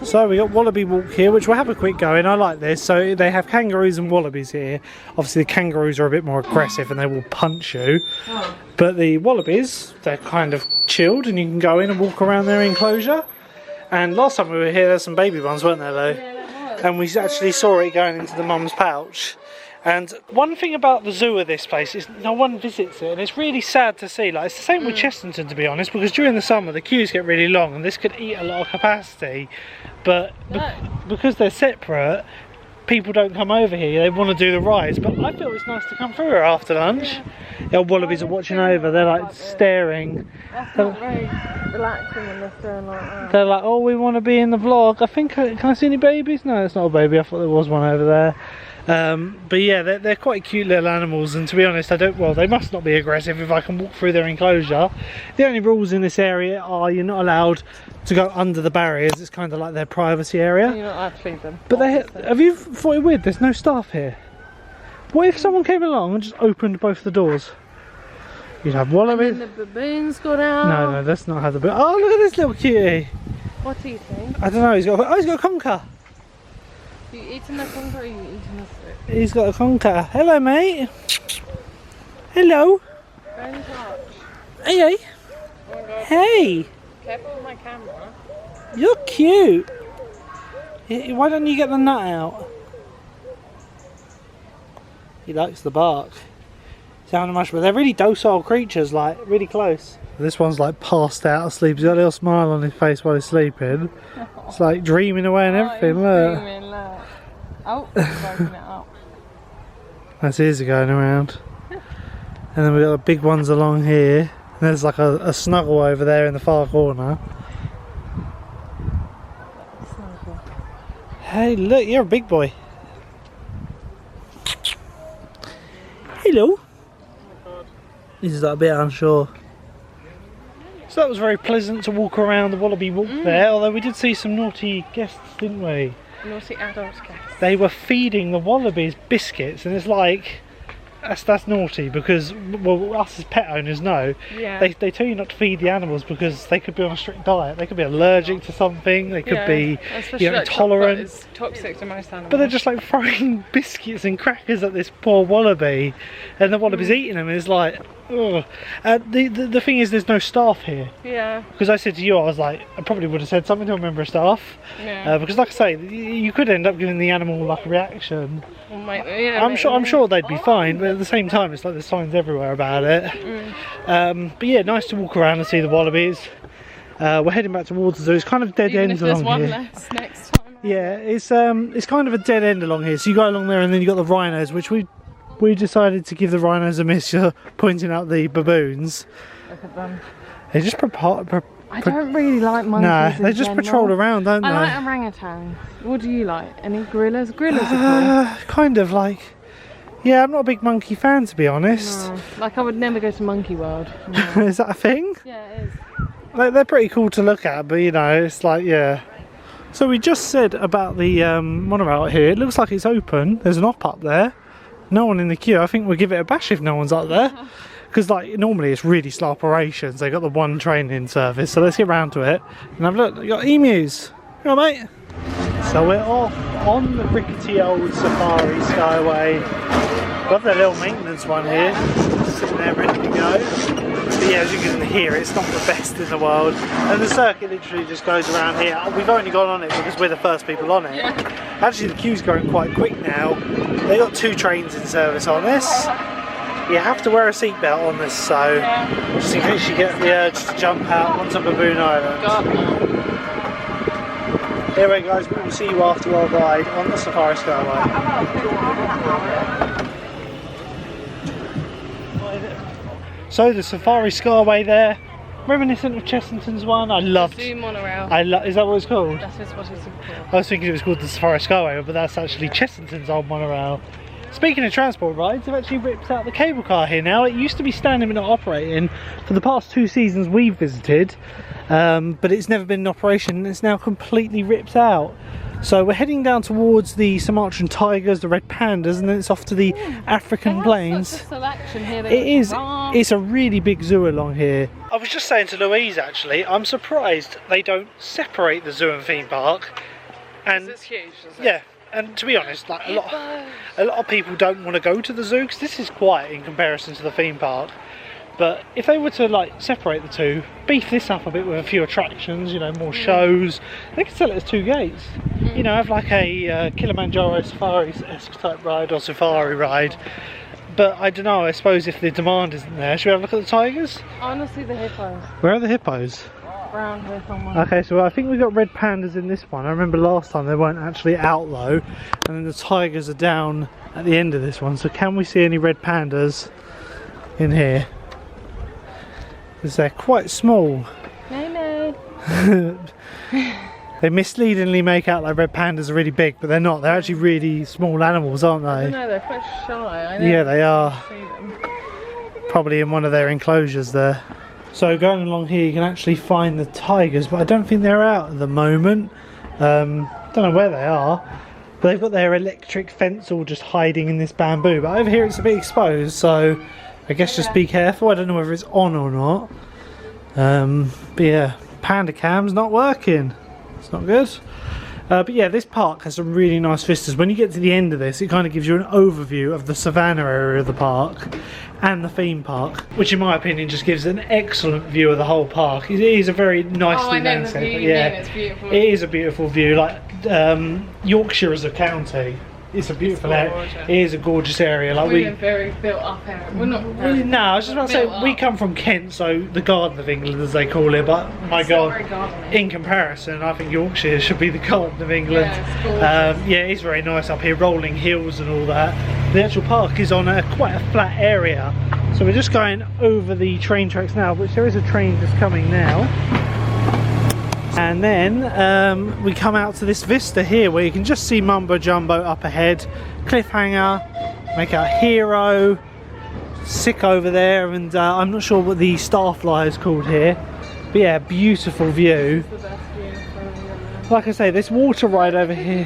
So we got Wallaby Walk here, which we'll have a quick go in. I like this. So they have kangaroos and wallabies here. Obviously the kangaroos are a bit more aggressive and they will punch you. Oh. But the wallabies, they're kind of chilled and you can go in and walk around their enclosure. And last time we were here, there's some baby ones, weren't there, Lou? Yeah, there was. And we actually saw it going into the mum's pouch. And one thing about the zoo of this place is no one visits it, and it's really sad to see. Like, it's the same with Chesterton, to be honest, because during the summer the queues get really long and this could eat a lot of capacity. But because they're separate, people don't come over here. They want to do the rides, but I feel it's nice to come through here after lunch. Yeah. The old wallabies are watching over. They're like staring. That's not very relaxing when they're staring like that. They're like, oh, we want to be in the vlog. I think, can I see any babies? No, it's not a baby. I thought there was one over there. But yeah, they're quite cute little animals, and to be honest, they must not be aggressive if I can walk through their enclosure. The only rules in this area are you're not allowed to go under the barriers. It's kind of like their privacy area. You're not allowed to feed them. But have you thought it weird? There's no staff here. What if someone came along and just opened both the doors? You'd have wallabies. And then the baboons got out. No, let's not have the baboon. Oh, look at this little cutie. What do you think? I don't know. He's got a conker. You eating the conker or you eating the stick? He's got a conker. Hello, mate. Hello. Don't touch. Hey, hey. Oh my god. Hey. Careful with my camera. You're cute. Why don't you get the nut out? He likes the bark. Sound much, but they're really docile creatures, like really close. This one's like passed out asleep. He's got a little smile on his face while he's sleeping. It's like dreaming away and everything. Look. Dreaming, look. Oh, he's opening it up. That's ears are going around. And then we've got the big ones along here. And there's like a snuggle over there in the far corner. Snuggle. Hey, look, you're a big boy. Hello. Oh my god. He's like a bit unsure. So that was very pleasant to walk around the Wallaby Walk there, although we did see some naughty guests, didn't we? Naughty adult guests. They were feeding the wallabies biscuits, and it's like, that's naughty, because, well, us as pet owners know, Yeah. they tell you not to feed the animals because they could be on a strict diet. They could be allergic to something, they could be Especially like intolerant. It's toxic to most animals. But they're just like throwing biscuits and crackers at this poor wallaby, and the wallaby's eating them, and it's like, ugh. The thing is, there's no staff here. Yeah. Because I said to you, I was like, I probably would have said something to a member of staff. Yeah. Because like I say, you could end up giving the animal like a reaction. Yeah, I'm sure they'd be fine, but at the same time, it's like there's signs everywhere about it. But yeah, nice to walk around and see the wallabies. We're heading back towards the zoo. It's kind of dead Even ends if there's along one here. less next time. Yeah, it's kind of a dead end along here. So you go along there, and then you got the rhinos, which we decided to give the rhinos a miss. You're pointing out the baboons. Look at them. They just I don't really like monkeys. Nah, they in just general. patrol around, don't they? I like orangutans. What do you like? Any gorillas? Gorillas are Kind of like. Yeah, I'm not a big monkey fan, to be honest. cool. No. Like I would never go to Monkey World. No. Is that a thing? Yeah, it is. They're pretty cool to look at, but you know, it's like, yeah. So we just said about the monorail here. It looks like it's open. There's an op up there. No one in the queue. I think we'll give it a bash if no one's up there. Because like normally it's really slow operations. They've got the one train in service. So let's get round to it. And have a look. You've got emus. Come on, mate. So we're off on the rickety old Safari Skyway. Got the little maintenance one here. Sitting there ready to go. But yeah, as you can hear, it's not the best in the world. And the circuit literally just goes around here. We've only gone on it because we're the first people on it. Yeah. Actually, the queue's going quite quick now. They got 2 trains in service on this. You have to wear a seatbelt on this, so just in case you get the urge to jump out onto Baboon Island. God. Anyway guys, we will see you after our ride on the Safari Skyway. So the Safari Skyway there, reminiscent of Chessington's one. I loved. Zoo monorail. Is that what it's called? That's what it's called. I was thinking it was called the Safari Skyway, but that's actually Chessington's old monorail. Speaking of transport rides, they've actually ripped out the cable car here now. It used to be standing but not operating for the past 2 seasons we've visited, but it's never been in operation and it's now completely ripped out. So we're heading down towards the Sumatran tigers, the red pandas, and then it's off to the African plains. Such a selection here. It is. It's a really big zoo along here. I was just saying to Louise actually, I'm surprised they don't separate the zoo and theme park. And it's huge, isn't it? yeah. And to be honest, like a lot of people don't want to go to the zoo because this is quiet in comparison to the theme park. But if they were to like separate the two, beef this up a bit with a few attractions, you know, more shows, they could sell it as 2 gates. You know, have like a Kilimanjaro safari-esque type ride or safari ride. But I don't know, I suppose if the demand isn't there, should we have a look at the tigers? I want to see the hippos. Where are the hippos? Brown here somewhere. Okay, so I think we got red pandas in this one. I remember last time they weren't actually out though, and then the tigers are down at the end of this one. So can we see any red pandas in here? Because they're quite small. No. They misleadingly make out like red pandas are really big, but they're not. They're actually really small animals, aren't I don't they? know, they're quite shy. Yeah, they are. See them. Probably in one of their enclosures there. So going along here you can actually find the tigers, but I don't think they're out at the moment. Don't know where they are, but they've got their electric fence all just hiding in this bamboo. But over here it's a bit exposed, so I guess just be careful. I don't know whether it's on or not. But yeah, panda cam's not working. It's not good. But yeah, this park has some really nice vistas. When you get to the end of this, it kind of gives you an overview of the savannah area of the park and the theme park, which in my opinion just gives an excellent view of the whole park. It is a very nicely landscaped. Yeah, it's beautiful. It is a beautiful view. Like Yorkshire as a county, it's a beautiful area. It is a gorgeous area. Like we're very built up area. We're not. No, I was just about to say we come from Kent, so the Garden of England as they call it. But my God, in comparison, I think Yorkshire should be the Garden of England. Yeah, it's very nice up here, rolling hills and all that. The actual park is on quite a flat area, so we're just going over the train tracks now, which there is a train just coming now. And then we come out to this vista here where you can just see Mumbo Jumbo up ahead, Cliffhanger, make out Hero, Sick over there, and I'm not sure what the Starfly is called here, but yeah, beautiful view. Like I say, this water ride over here,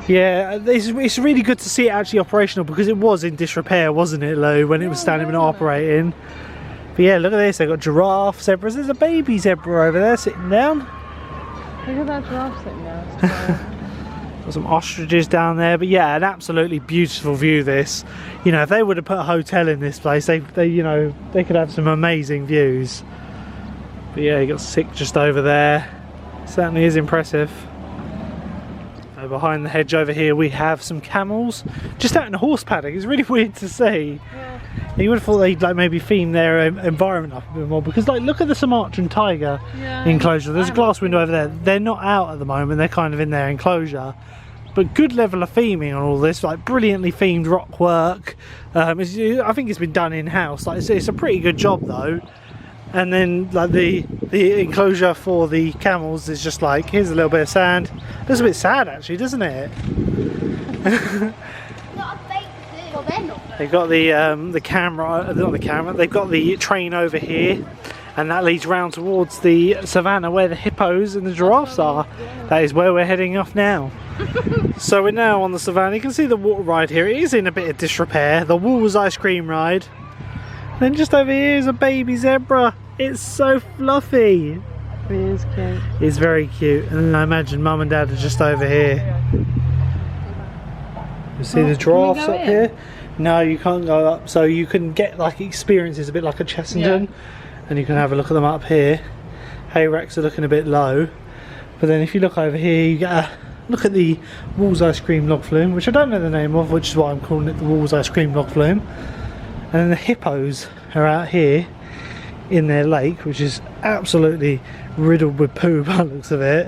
yeah, it's really good to see it actually operational, because it was in disrepair, wasn't it, Lou, when it was standing and operating. But yeah, look at this, they've got giraffe, zebras. There's a baby zebra over there sitting down. Look at that giraffe sitting down. Got some ostriches down there. But yeah, an absolutely beautiful view this. You know, if they would have put a hotel in this place, they you know, they could have some amazing views. But yeah, you got Sick just over there. Certainly is impressive. Behind the hedge over here we have some camels just out in a horse paddock. It's really weird to see. Yeah. You would have thought they'd like maybe theme their environment up a bit more, because like look at the Sumatran tiger enclosure. There's a glass window over there. They're not out at the moment, they're kind of in their enclosure, but good level of theming on all this, like brilliantly themed rock work. I think it's been done in-house. Like it's a pretty good job though. And then like the enclosure for the camels is just like, here's a little bit of sand. Looks a bit sad actually, doesn't it? They've got the camera, not the camera, they've got the train over here, and that leads round towards the savannah where the hippos and the giraffes are. That is where we're heading off now. So we're now on the savannah. You can see the water ride here. It is in a bit of disrepair. The Wool's ice cream ride. Then just over here is a baby zebra. It's so fluffy. It is cute. It's very cute. And then I imagine Mum and Dad are just over here. You see the giraffes up here? No, you can't go up. So you can get like experiences a bit like a Chessington, and you can have a look at them up here. Hay racks are looking a bit low, but then if you look over here, you get a look at the Wool's ice cream log flume, which I don't know the name of, which is why I'm calling it the Wool's ice cream log flume. And then the hippos are out here in their lake, which is absolutely riddled with poo by the looks of it.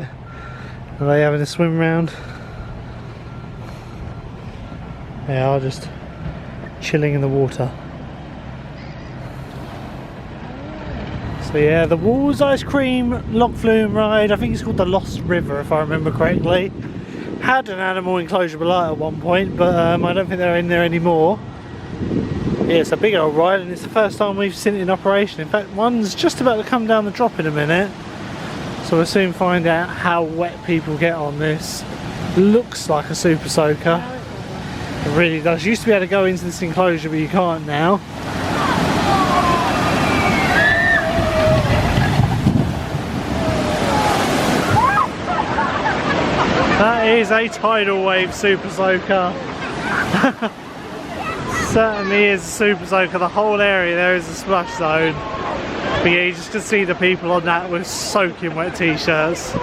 Are they having a swim round? They are just chilling in the water. So yeah, the Wool's ice cream log flume ride, I think it's called the Lost River if I remember correctly, had an animal enclosure below at one point, but I don't think they're in there anymore. Yeah, it's a big old ride, and it's the first time we've seen it in operation. In fact, one's just about to come down the drop in a minute, so we'll soon find out how wet people get on this. Looks like a super soaker. It really does. You used to be able to go into this enclosure, but you can't now. That is a tidal wave super soaker. Certainly is a super soaker. The whole area there is a splash zone. But yeah, you just can see the people on that with soaking wet t-shirts.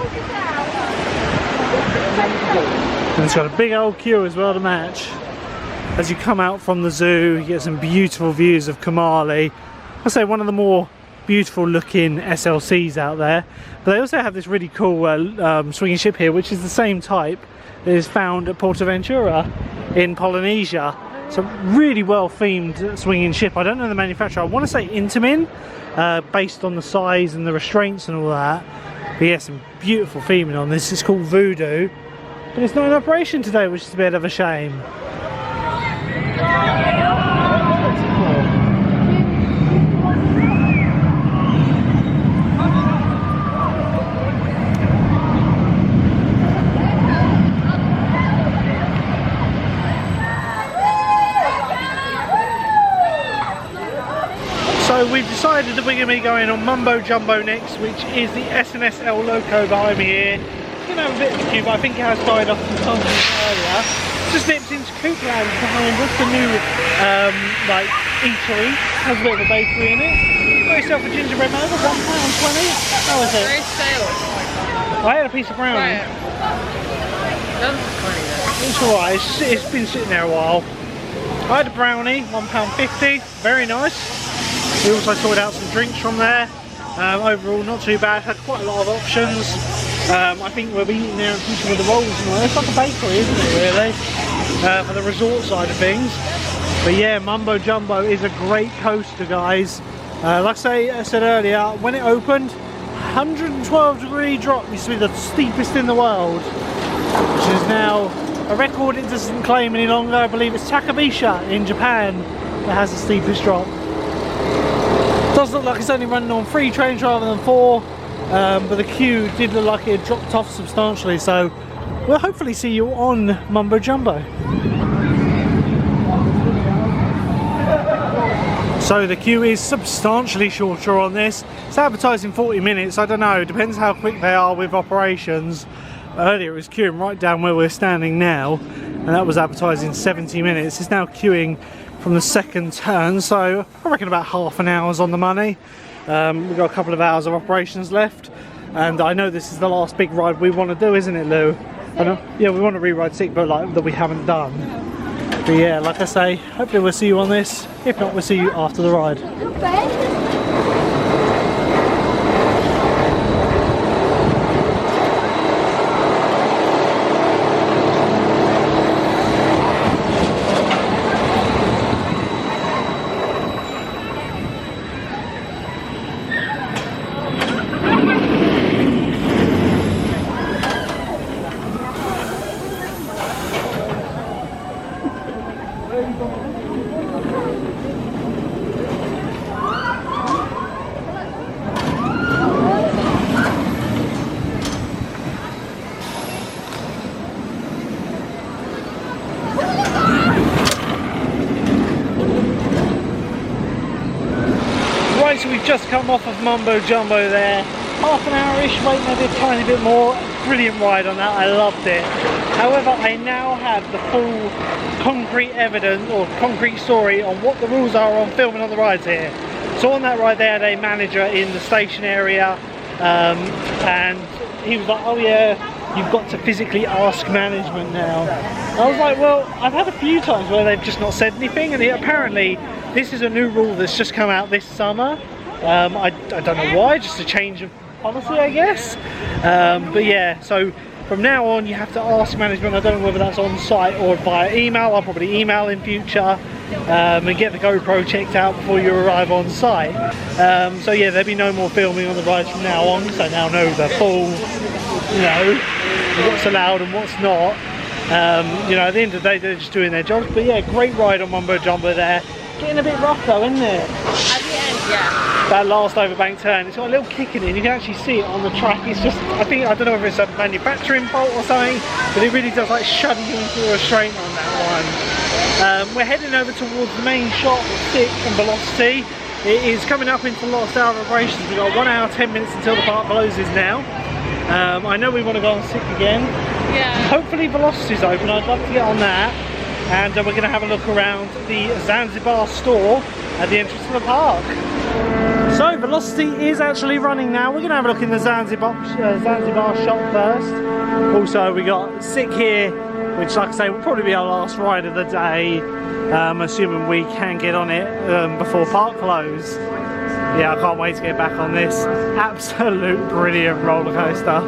And it's got a big old queue as well to match. As you come out from the zoo, you get some beautiful views of Kumali. I'd say one of the more beautiful looking SLCs out there. But they also have this really cool swinging ship here, which is the same type that is found at Portaventura in Polynesia. It's a really well themed swinging ship. I don't know the manufacturer. I want to say Intamin, based on the size and the restraints and all that. But yeah, some beautiful theming on this. It's called Voodoo, but it's not in operation today, which is a bit of a shame. So we've decided that we're going to be going on Mumbo Jumbo next, which is the SNSL Loco behind me here. gonna have a bit of a queue, but I think it has died off some time earlier. Just nipped into Coopland behind us, the new like eatery. Has a bit of a bakery in it. Got yourself a gingerbread man for £1.20. How is it? Very stale. I had a piece of brownie. It's alright, it's been sitting there a while. I had a brownie, £1.50, very nice. We also sorted out some drinks from there. Overall, not too bad, had quite a lot of options. I think we'll be eating there and eating with the rolls and all. It's like a bakery, isn't it, really? For the resort side of things. But yeah, Mumbo Jumbo is a great coaster, guys. Like I said earlier, when it opened, 112-degree drop used to be the steepest in the world, which is now a record it doesn't claim any longer. I believe it's Takabisha in Japan that has the steepest drop. Does look like it's only running on 3 trains rather than 4, but the queue did look like it had dropped off substantially, so we'll hopefully see you on Mumbo Jumbo. So the queue is substantially shorter on this. It's advertising 40 minutes, I don't know, depends how quick they are with operations. Earlier it was queuing right down where we're standing now, and that was advertising 70 minutes. It's now queuing from the second turn, so I reckon about half an hour's on the money. We've got a couple of hours of operations left, and I know this is the last big ride we want to do, isn't it, Lou? Yeah, we want to rewrite Sick, but like that we haven't done. But yeah, like I say, hopefully we'll see you on this. If not, we'll see you after the ride. So we've just come off of Mumbo Jumbo there. Half an hour-ish wait, maybe a tiny bit more. Brilliant ride on that, I loved it. However, I now have the full concrete evidence or concrete story on what the rules are on filming on the rides here. So on that ride there, they manager in the station area, and he was like, oh yeah, you've got to physically ask management now. I was like, well, I've had a few times where they've just not said anything, and apparently this is a new rule that's just come out this summer. I don't know why, just a change of policy, I guess. But yeah, so from now on you have to ask management. I don't know whether that's on site or via email. I'll probably email in future and get the GoPro checked out before you arrive on site. So yeah, there'll be no more filming on the rides from now on, so now know the full, you know, what's allowed and what's not. You know, at the end of the day they're just doing their jobs. But yeah, great ride on Mumbo Jumbo there. Getting a bit rough though, isn't it? At the end, yeah. That last overbank turn, it's got a little kick in it, and you can actually see it on the track. It's just, I don't know if it's a manufacturing fault or something, but it really does like shun you through a straight on that one. We're heading over towards the main shop, Sick and Velocity. It is coming up into the last hour of operations. We've got 1 hour 10 minutes until the park closes now. I know we want to go on Sick again. Yeah. Hopefully Velocity's open, I'd love to get on that. And we're going to have a look around the Zanzibar store at the entrance to the park. So Velocity is actually running now. We're going to have a look in the Zanzibar Shop first. Also we got Sick here, which like I say will probably be our last ride of the day, assuming we can get on it before park close. Yeah, I can't wait to get back on this. Absolute brilliant roller coaster.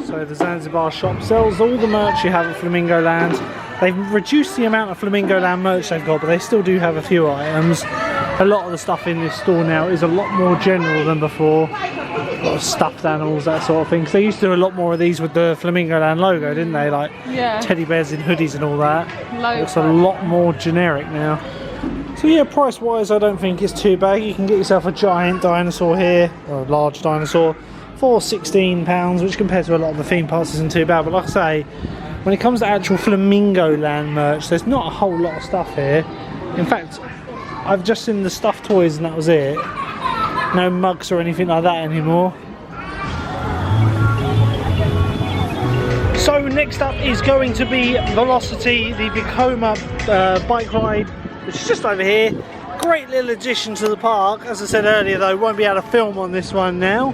So the Zanzibar Shop sells all the merch you have at Flamingo Land. They've reduced the amount of Flamingo Land merch they've got, but they still do have a few items. A lot of the stuff in this store now is a lot more general than before. A lot of stuffed animals, that sort of thing. Because they used to do a lot more of these with the Flamingo Land logo, didn't they? Like teddy bears in hoodies and all that. It's a lot more generic now. So yeah, price wise I don't think it's too bad. You can get yourself a giant dinosaur here, or a large dinosaur, for £16, which compared to a lot of the theme parks isn't too bad. But like I say, when it comes to actual Flamingo Land merch, there's not a whole lot of stuff here. In fact, I've just seen the stuffed toys and that was it. No mugs or anything like that anymore. So next up is going to be Velocity, the Vicoma bike ride, which is just over here. Great little addition to the park. As I said earlier though, won't be able to film on this one now.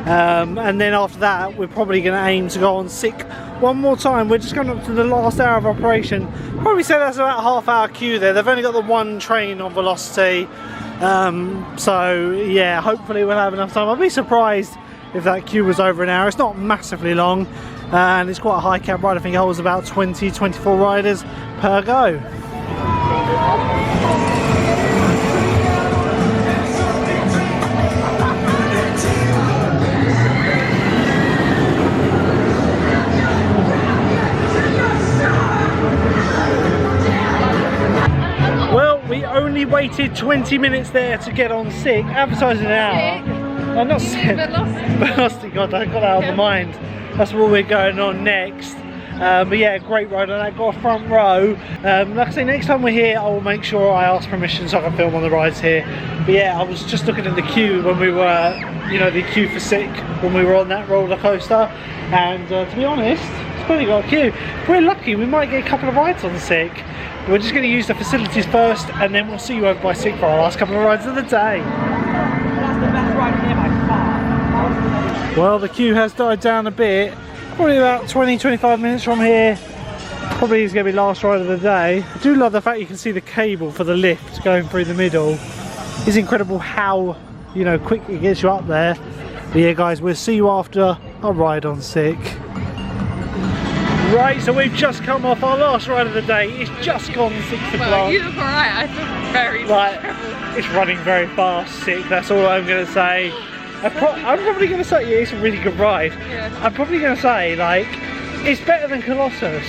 And then after that we're probably going to aim to go on Sick one more time. We're just going up to the last hour of operation. Probably say that's about a half-hour queue there. They've only got the one train on Velocity, so yeah, hopefully we'll have enough time. I'd be surprised if that queue was over an hour. It's not massively long, and it's quite a high cap ride. I think it holds about 20-24 riders per go. We only waited 20 minutes there to get on Sick, advertising an hour. I'm not sick. Velocity, God, I got that out of my mind. That's what we're going on next. But yeah, great ride on that, got a front row. Like I say, next time we're here, I will make sure I ask permission so I can film on the rides here. But yeah, I was just looking at the queue when we were, you know, the queue for Sick, when we were on that roller coaster. And to be honest, it's probably got a queue. If we're lucky, we might get a couple of rides on Sick. We're just going to use the facilities first, and then we'll see you over by Sick for our last couple of rides of the day. That's the best ride here by far. Well, the queue has died down a bit. Probably about 20-25 minutes from here. Probably is going to be last ride of the day. I do love the fact you can see the cable for the lift going through the middle. It's incredible how, you know, quick it gets you up there. But yeah, guys, we'll see you after our ride on Sick. Right, so we've just come off our last ride of the day. It's just gone 6 o'clock. Well, you look alright. I feel very disheveled. It's running very fast, Sick. That's all I'm going to say. I'm probably going to say, yeah, it's a really good ride. Yeah. I'm probably going to say, like, it's better than Colossus,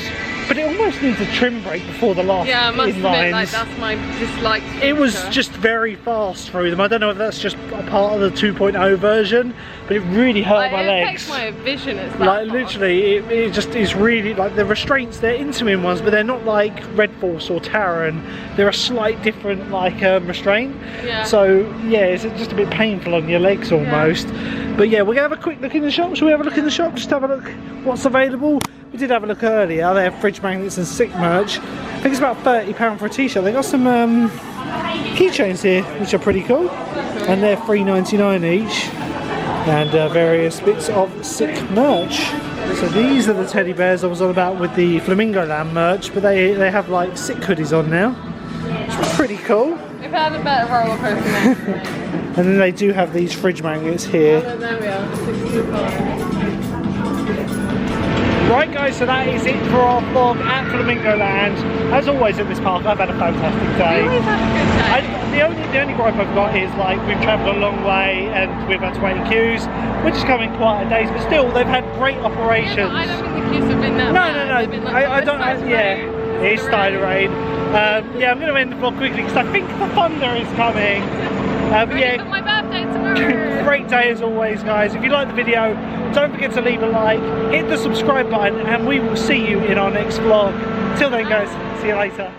but it almost needs a trim brake before the last Yeah, I must admit, like, that's my dislike. It was just very fast through them. I don't know if that's just a part of the 2.0 version, but it really hurt my legs. It affects my vision. It's that like literally, it just is really like the restraints. They're Intamin ones, but they're not like Red Force or Taran. They're a slight different like restraint. Yeah. So yeah, it's just a bit painful on your legs almost. Yeah. But yeah, we're gonna have a quick look in the shop. Shall we have a look in the shop? Just have a look what's available. We did have a look earlier. They have fridge magnets and Sick merch. I think it's about £30 for a t-shirt. They got some keychains here, which are pretty cool, and they're $3.99 each. And various bits of Sick merch. So these are the teddy bears I was on about with the Flamingo Land merch, but they have like Sick hoodies on now, which was pretty cool. We've had a better roller coaster now. And then they do have these fridge magnets here. Oh, there we are, 65. Right guys, so that is it for our vlog at Flamingo Land. As always at this park, I've had a fantastic day. You always have a good day. The only gripe I've got is like we've travelled a long way and we've had to wait in queues. We're just coming quieter days, but still they've had great operations. Yeah, but I don't think the queues have been that bad. No. Like, I don't. Yeah, it is starting to rain. Yeah, I'm going to end the vlog quickly because I think the thunder is coming. Yeah, my birthday tomorrow. Great day as always, guys. If you like the video, don't forget to leave a like, hit the subscribe button, and we will see you in our next vlog. Till then, guys, see you later.